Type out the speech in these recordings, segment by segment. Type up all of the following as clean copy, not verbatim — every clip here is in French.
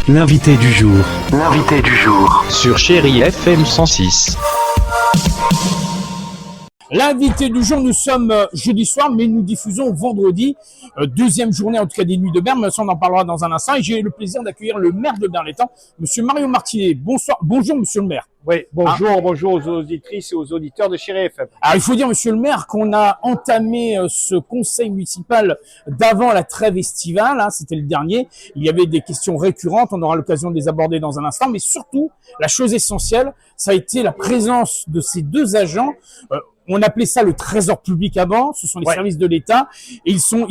L'invité du jour. L'invité du jour. Sur Chérie FM 106. L'invité du jour, nous sommes jeudi soir, mais nous diffusons vendredi, deuxième journée en tout cas des Nuits de Berne, mais ça on en parlera dans un instant. Et j'ai le plaisir d'accueillir le maire de Berne-l'Étang, monsieur Mario Martinet. Bonsoir, bonjour monsieur le maire. Oui, bonjour aux auditrices et aux auditeurs de Chérie FM. Alors il faut dire monsieur le maire qu'on a entamé ce conseil municipal d'avant la trêve estivale, hein, c'était le dernier. Il y avait des questions récurrentes, on aura l'occasion de les aborder dans un instant, mais surtout la chose essentielle, ça a été la présence de ces deux agents. On appelait ça le trésor public avant, ce sont les services de l'État, et ils sont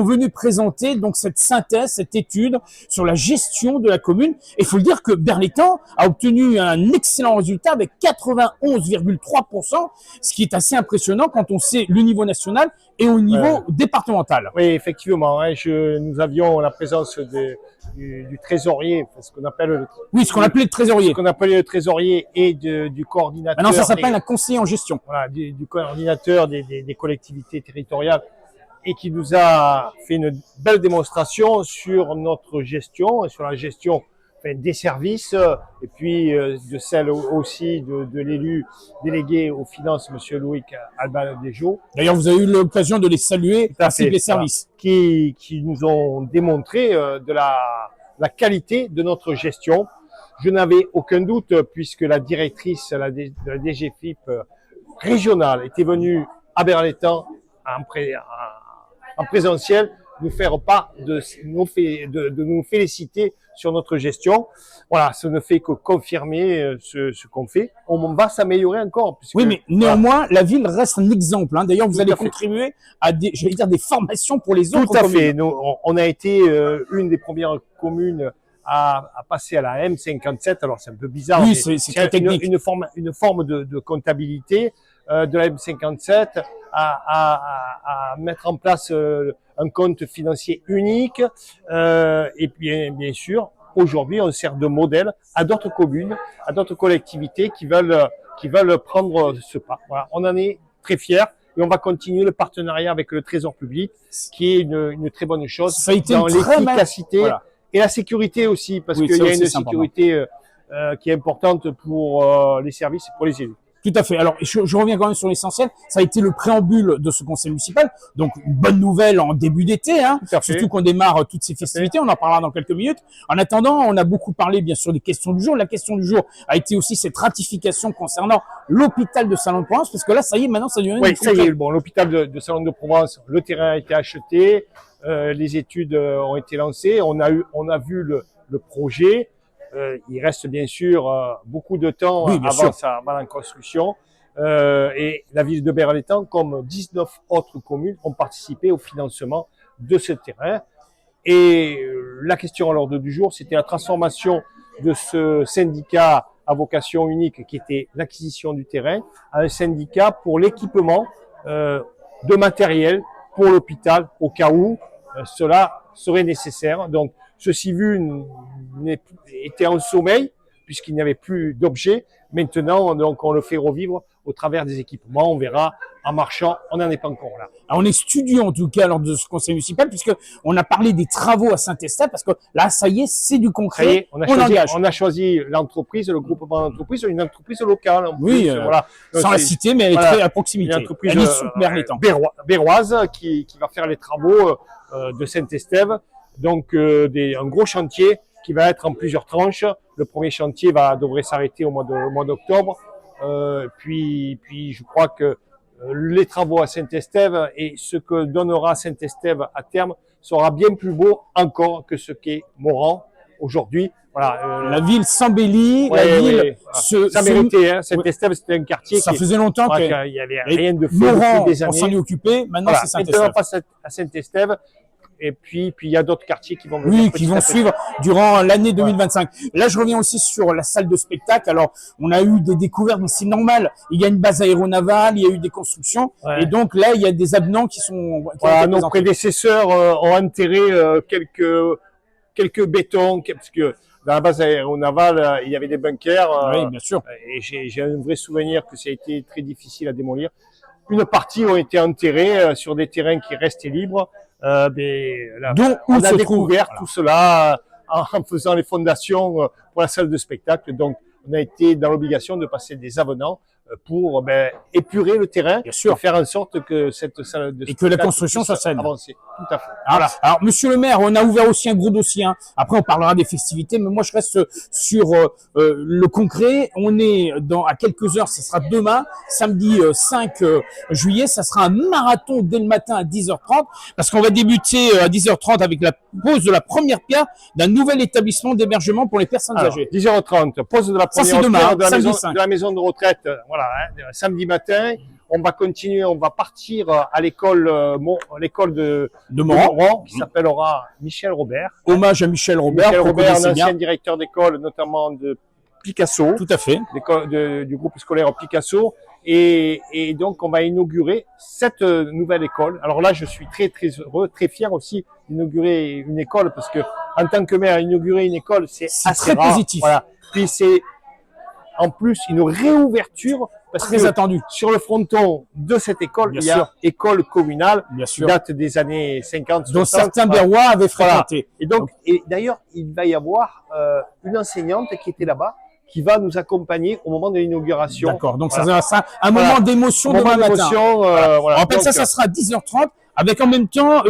venus présenter donc cette synthèse, cette étude sur la gestion de la commune. Et il faut le dire que Berne-l'Étang a obtenu un excellent résultat avec 91,3%, ce qui est assez impressionnant quand on sait le niveau national et au niveau départemental. Oui, effectivement, hein, nous avions la présence du trésorier, ce qu'on appelle ce qu'on appelait le trésorier. Ce qu'on appelait le trésorier et du coordinateur. Maintenant, ça s'appelle un conseiller en gestion. Voilà, du coordinateur des collectivités territoriales et qui nous a fait une belle démonstration sur notre gestion et sur la gestion des services et puis de celle aussi de l'élu délégué aux finances, monsieur Loïc Albadejo. D'ailleurs, vous avez eu l'occasion de les saluer, ainsi que les services. Qui nous ont démontré de la qualité de notre gestion. Je n'avais aucun doute puisque la directrice de la DGFIP régionale était venue à Berne-l'Étang en présentiel nous faire part de nous féliciter sur notre gestion. Voilà, ça ne fait que confirmer ce qu'on fait. On va s'améliorer encore. Puisque, oui, mais néanmoins, la ville reste un exemple. Hein. D'ailleurs, vous allez contribuer à des formations pour les autres communes. Tout à fait. Nous, on a été une des premières communes à passer à la M57. Alors, c'est un peu bizarre. Oui, c'est très technique. Une forme de comptabilité de la M57 à mettre en place un compte financier unique et puis bien sûr aujourd'hui on sert de modèle à d'autres communes, à d'autres collectivités qui veulent prendre ce pas. Voilà, on en est très fiers et on va continuer le partenariat avec le Trésor public qui est une très bonne chose. Ça a été dans l'efficacité et la sécurité aussi parce qu'il y a une sécurité qui est importante pour les services et pour les élus. Tout à fait. Alors, je reviens quand même sur l'essentiel. Ça a été le préambule de ce conseil municipal. Donc, une bonne nouvelle en début d'été, hein. Surtout qu'on démarre toutes ces festivités. On en parlera dans quelques minutes. En attendant, on a beaucoup parlé, bien sûr, des questions du jour. La question du jour a été aussi cette ratification concernant l'hôpital de Salon-de-Provence, parce que là, ça y est, maintenant, ça devient ça y est. Bon, l'hôpital de Salon-de-Provence, le terrain a été acheté, les études ont été lancées. On a vu le projet. Il reste bien sûr beaucoup de temps avant la construction et la ville de Berne-l'Étang, comme 19 autres communes, ont participé au financement de ce terrain. Et la question à l'ordre du jour, c'était la transformation de ce syndicat à vocation unique qui était l'acquisition du terrain à un syndicat pour l'équipement de matériel pour l'hôpital au cas où cela serait nécessaire. Donc, ceci vu était en sommeil puisqu'il n'y avait plus d'objets. Maintenant, donc, on le fait revivre au travers des équipements. On verra en marchant. On n'en est pas encore là. Alors, on est studieux en tout cas lors de ce conseil municipal puisque on a parlé des travaux à Saint-Estève parce que là, ça y est, c'est du concret. On a choisi l'entreprise, le groupement d'entreprise, une entreprise locale. En plus, voilà. Sans la citer, mais elle est très à proximité. Une entreprise béroise qui va faire les travaux de Saint-Estève. Donc un gros chantier qui va être en plusieurs tranches. Le premier chantier devrait s'arrêter au mois d'octobre. Puis je crois que les travaux à Saint-Estève et ce que donnera Saint-Estève à terme sera bien plus beau encore que ce qu'est Moran aujourd'hui. Voilà, la ville s'embellit, ça méritait. Hein. Saint-Estève, c'était un quartier ça faisait longtemps qu'il y avait rien de fait depuis des années. On s'en est occupé. Maintenant, c'est Saint-Estève. Maintenant, on passe à Saint-Estève. Et puis il y a d'autres quartiers qui vont suivre durant l'année 2025. Là, je reviens aussi sur la salle de spectacle. Alors, on a eu des découvertes, mais c'est normal. Il y a une base aéronavale, il y a eu des constructions, et donc là, il y a des avenants qui sont. Nos prédécesseurs ont enterré quelques bétons, parce que dans la base aéronavale, il y avait des bunkers. Oui, bien sûr. Et j'ai un vrai souvenir que ça a été très difficile à démolir. Une partie ont été enterrées sur des terrains qui restaient libres. On a découvert tout cela en faisant les fondations pour la salle de spectacle. Donc, on a été dans l'obligation de passer des avenants pour épurer le terrain Bien sûr. et faire en sorte que cette salle de Et que la spectacle construction puisse soit saine. avancer. Tout à fait. Voilà. Alors, monsieur le maire, on a ouvert aussi un gros dossier. Hein. Après, on parlera des festivités, mais moi, je reste sur le concret. On est à quelques heures, ce sera demain, samedi 5 juillet. Ça sera un marathon dès le matin à 10h30, parce qu'on va débuter à 10h30 avec la pose de la première pierre d'un nouvel établissement d'hébergement pour les personnes âgées. 10h30, pause de la Ça, première c'est demain, pierre samedi 5. de la maison de retraite. Voilà, hein, samedi matin. On va continuer, on va partir à l'école de Moran, qui s'appellera Michel Robert. Hommage à Michel Robert. Michel Robert, un ancien bien. directeur d'école, notamment de Picasso. Tout à fait. Du groupe scolaire Picasso. Et donc, on va inaugurer cette nouvelle école. Alors là, je suis très, très heureux, très fier aussi d'inaugurer une école, parce que en tant que maire, inaugurer une école, c'est assez très rare. positif. Voilà. Puis c'est en plus une réouverture, parce Très que attendu. sur le fronton de cette école, Bien il y a sûr. école communale, Bien qui sûr. date des années 50, 60. Dont certains Berrois avaient fréquenté. Et donc, et d'ailleurs, il va y avoir une enseignante qui était là-bas, qui va nous accompagner au moment de l'inauguration. D'accord. Donc, Voilà. ça sera un moment d'émotion demain matin. Voilà. On rappelle ça sera à 10h30, avec en même temps,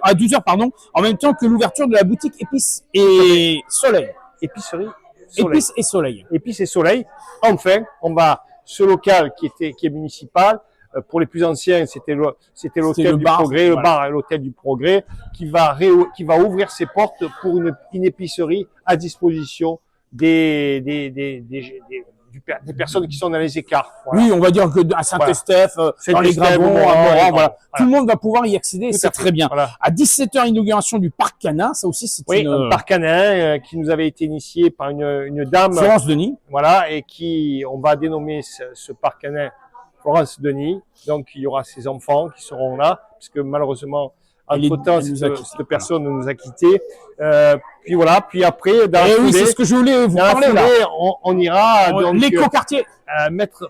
à 12h, pardon, en même temps que l'ouverture de la boutique Épices et Soleil. Épicerie Soleil. Épices et Soleil. Épices et Soleil. Enfin, on va, ce local qui est municipal, pour les plus anciens, c'était l'hôtel du bar, Progrès, voilà. le bar et l'hôtel du Progrès, qui va ouvrir ses portes pour une épicerie à disposition des personnes qui sont dans les écarts. Voilà. Oui, on va dire que à Saint-Estèphe, dans les Saint-Estèphe, Grabons, à Moran, Moran, voilà. voilà. Tout le monde va pouvoir y accéder et Tout c'est à fait. très bien. Voilà. À 17h, inauguration du parc Canin. Ça aussi, c'est Oui, un parc canin qui nous avait été initié par une dame. Florence Denis. Voilà, et on va dénommer ce parc canin Florence Denis. Donc, il y aura ses enfants qui seront là, puisque malheureusement, entre-temps, cette personne nous a quittés. Puis voilà, puis après, dans la foulée, oui, c'est ce que je voulais vous dans la parler là. foulée, on ira donc L'écoquartier.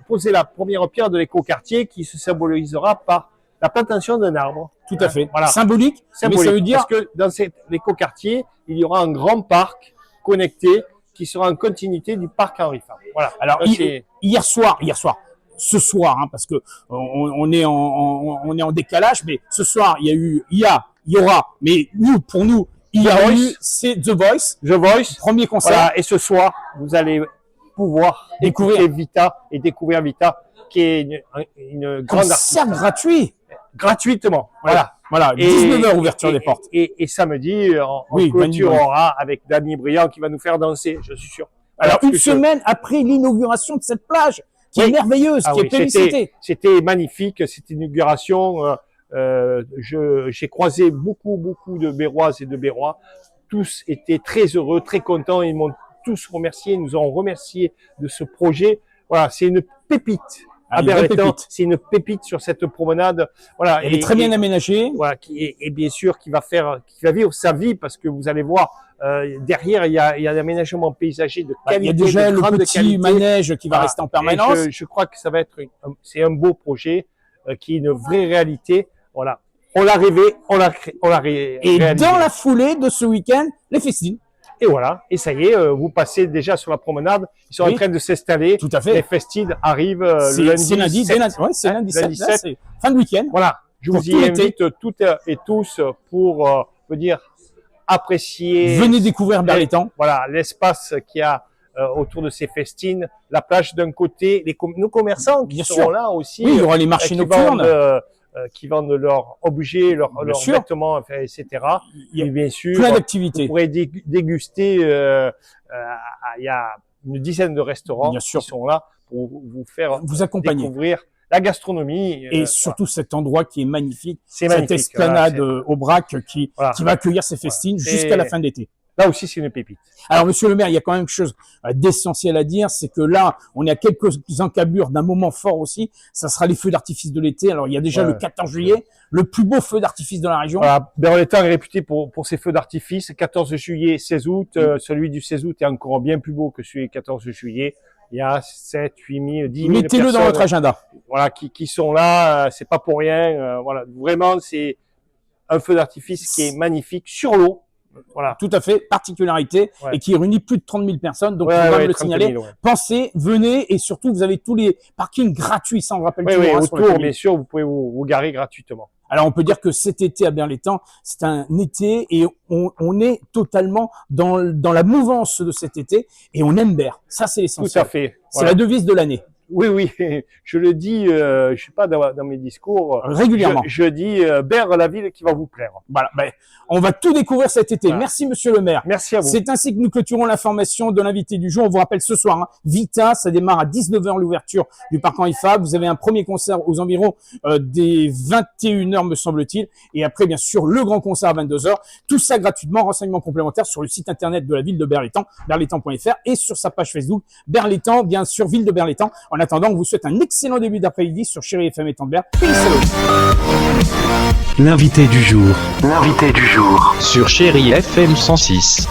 poser la première pierre de l'écoquartier qui se symbolisera par la plantation d'un arbre. Tout à fait. Voilà. Symbolique. Mais ça veut dire Parce que dans l'écoquartier, il y aura un grand parc connecté qui sera en continuité du parc Henri Fabre. Voilà. Alors, Ça, hier soir, ce soir, hein, parce que on est en décalage, mais ce soir, il y aura, mais pour nous, il y a eu, c'est The Voice. The Voice. Premier concert. Voilà. Et ce soir, vous allez pouvoir découvrir Vita, qui est une grande artiste. Concert gratuit. Gratuitement. Voilà. Voilà. 19h ouverture des portes. Et samedi, on clôturera avec Danny Briand qui va nous faire danser, je suis sûr. Alors, une semaine après l'inauguration de cette plage, qui est merveilleuse, qui est plébiscitée. C'était magnifique, cette inauguration. J'ai croisé beaucoup de Béroises et de Bérois. Tous étaient très heureux, très contents. Ils m'ont tous remercié, ils nous ont remercié de ce projet. Voilà, c'est une pépite. À Berreton, c'est une pépite sur cette promenade. Voilà. Elle est très bien aménagée. Voilà, et bien sûr, qui va vivre sa vie, parce que vous allez voir, derrière, il y a l'aménagement paysager de qualité. Il y a déjà le petit manège qui va rester en permanence. Je crois que ça va être c'est un beau projet, qui est une vraie réalité. Voilà. On l'a rêvé, on l'a réalisé. Et dans la foulée de ce week-end, les festines. Et voilà, et ça y est, vous passez déjà sur la promenade, ils sont en train de s'installer. Tout à fait. Les festines arrivent le lundi. C'est lundi 7. Ouais, c'est lundi 7. Là, c'est fin de week-end. Voilà, je vous y invite toutes et tous pour venir apprécier. Venez découvrir Berreton. Voilà, l'espace qu'il y a autour de ces festines, la plage d'un côté, nos commerçants qui seront là aussi. Oui, il y aura les marchés nocturnes. Qui vendent leurs objets, leurs vêtements, enfin, etc. Il y a bien sûr, plein d'activités. Vous pourrez déguster. Il y a une dizaine de restaurants qui sont là pour vous faire découvrir la gastronomie. Et surtout cet endroit qui est magnifique. C'est magnifique. Cette esplanade au Brac qui va accueillir ces festines jusqu'à la fin d'été. Là aussi, c'est une pépite. Alors, monsieur le maire, il y a quand même quelque chose d'essentiel à dire, c'est que là, on est à quelques encablures d'un moment fort aussi. Ça sera les feux d'artifice de l'été. Alors, il y a déjà le 14 juillet, le plus beau feu d'artifice de la région. Voilà, Berreton est réputé pour ses feux d'artifice. 14 juillet, 16 août. Celui du 16 août est encore bien plus beau que celui du 14 juillet. Il y a 7, 8 000, 10 000 Mettez-le dans votre agenda. Voilà, qui sont là. C'est pas pour rien. Voilà, vraiment, c'est un feu d'artifice qui est magnifique sur l'eau. Voilà. Tout à fait, particularité, Ouais. et qui réunit plus de 30 000 personnes. Donc, Ouais, on va ouais, le 30 signaler. 000, ouais. Pensez, venez, et surtout, vous avez tous les parkings gratuits, ça on le rappelle Oui, toujours. oui, hein, sur la autour, commune. bien sûr, vous pouvez vous garer gratuitement. Alors, on peut dire que cet été à Berlétan, c'est un été et on est totalement dans la mouvance de cet été et on aime Berre. Ça, c'est Tout l'essentiel. à fait. C'est Voilà. la devise de l'année. Oui, oui, je le dis, je sais pas dans mes discours. Régulièrement. Je dis Berre, la ville qui va vous plaire. Voilà. Ben, on va tout découvrir cet été. Voilà. Merci, monsieur le maire. Merci à vous. C'est ainsi que nous clôturons l'information de l'invité du jour. On vous rappelle ce soir, hein, Vita, ça démarre à 19h l'ouverture du parc Henri Fabre. Vous avez un premier concert aux environs des 21h, me semble-t-il. Et après, bien sûr, le grand concert à 22h. Tout ça gratuitement, renseignements complémentaires sur le site internet de la ville de Berlétan, berlétan.fr, et sur sa page Facebook, Berlétan, bien sûr, ville de Berlétan. En attendant, on vous souhaite un excellent début d'après-midi sur Chérie FM Étang de Berre. Peace out. L'invité du jour. L'invité du jour. Sur Chérie FM 106.